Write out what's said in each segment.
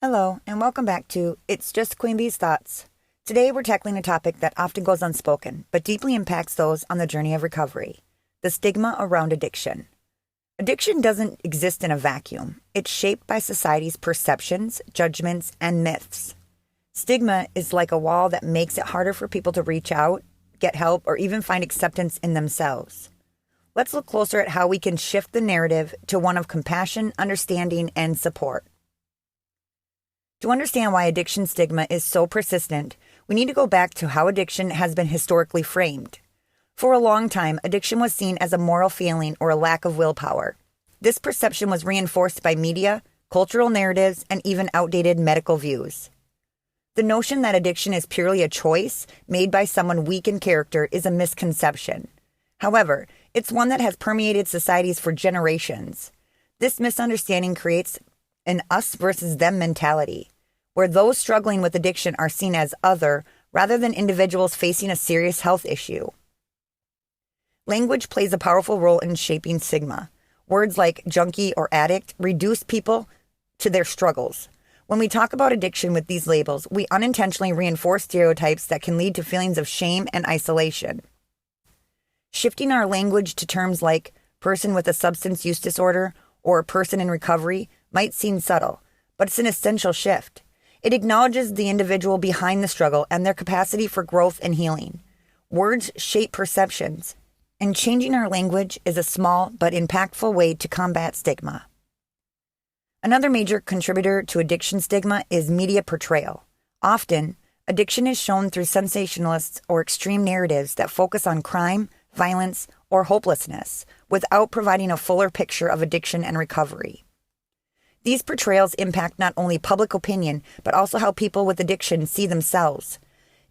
Hello, and welcome back to It's Just Queen Bee's Thoughts. Today we're tackling a topic that often goes unspoken, but deeply impacts those on the journey of recovery: the stigma around addiction. Addiction doesn't exist in a vacuum. It's shaped by society's perceptions, judgments, and myths. Stigma is like a wall that makes it harder for people to reach out, get help, or even find acceptance in themselves. Let's look closer at how we can shift the narrative to one of compassion, understanding, and support. To understand why addiction stigma is so persistent, we need to go back to how addiction has been historically framed. For a long time, addiction was seen as a moral failing or a lack of willpower. This perception was reinforced by media, cultural narratives, and even outdated medical views. The notion that addiction is purely a choice made by someone weak in character is a misconception. However, it's one that has permeated societies for generations. This misunderstanding creates an us versus them mentality, where those struggling with addiction are seen as other rather than individuals facing a serious health issue. Language plays a powerful role in shaping stigma. Words like junkie or addict reduce people to their struggles. When we talk about addiction with these labels, we unintentionally reinforce stereotypes that can lead to feelings of shame and isolation. Shifting our language to terms like person with a substance use disorder or person in recovery might seem subtle, but it's an essential shift. It acknowledges the individual behind the struggle and their capacity for growth and healing. Words shape perceptions, and changing our language is a small but impactful way to combat stigma. Another major contributor to addiction stigma is media portrayal. Often, addiction is shown through sensationalists or extreme narratives that focus on crime, violence, or hopelessness without providing a fuller picture of addiction and recovery. These portrayals impact not only public opinion, but also how people with addiction see themselves.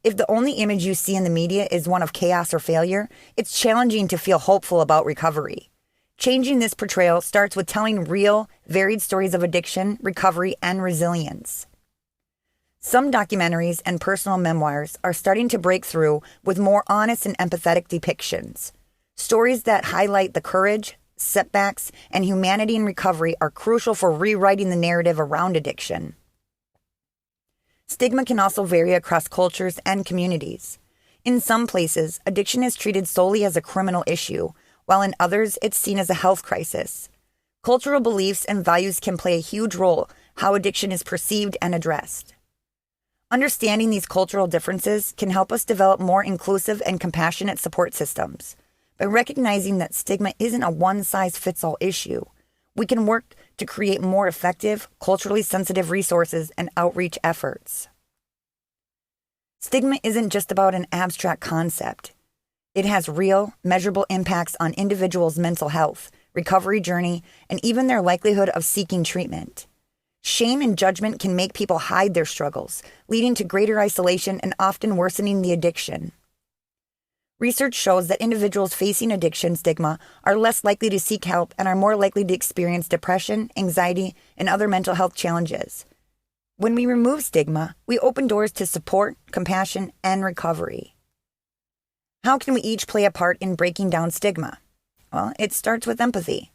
If the only image you see in the media is one of chaos or failure, it's challenging to feel hopeful about recovery. Changing this portrayal starts with telling real, varied stories of addiction, recovery, and resilience. Some documentaries and personal memoirs are starting to break through with more honest and empathetic depictions. Stories that highlight the courage, setbacks, and humanity in recovery are crucial for rewriting the narrative around addiction. Stigma can also vary across cultures and communities. In some places, addiction is treated solely as a criminal issue, while in others, it's seen as a health crisis. Cultural beliefs and values can play a huge role how addiction is perceived and addressed. Understanding these cultural differences can help us develop more inclusive and compassionate support systems. By recognizing that stigma isn't a one-size-fits-all issue, we can work to create more effective, culturally sensitive resources and outreach efforts. Stigma isn't just about an abstract concept. It has real, measurable impacts on individuals' mental health, recovery journey, and even their likelihood of seeking treatment. Shame and judgment can make people hide their struggles, leading to greater isolation and often worsening the addiction. Research shows that individuals facing addiction stigma are less likely to seek help and are more likely to experience depression, anxiety, and other mental health challenges. When we remove stigma, we open doors to support, compassion, and recovery. How can we each play a part in breaking down stigma? Well, it starts with empathy.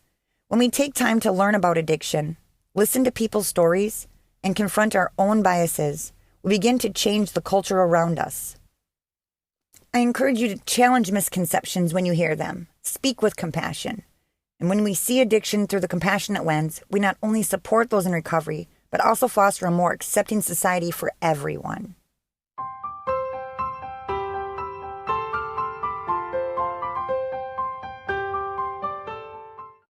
When we take time to learn about addiction, listen to people's stories, and confront our own biases, we begin to change the culture around us. I encourage you to challenge misconceptions when you hear them. Speak with compassion. And when we see addiction through the compassionate lens, we not only support those in recovery, but also foster a more accepting society for everyone.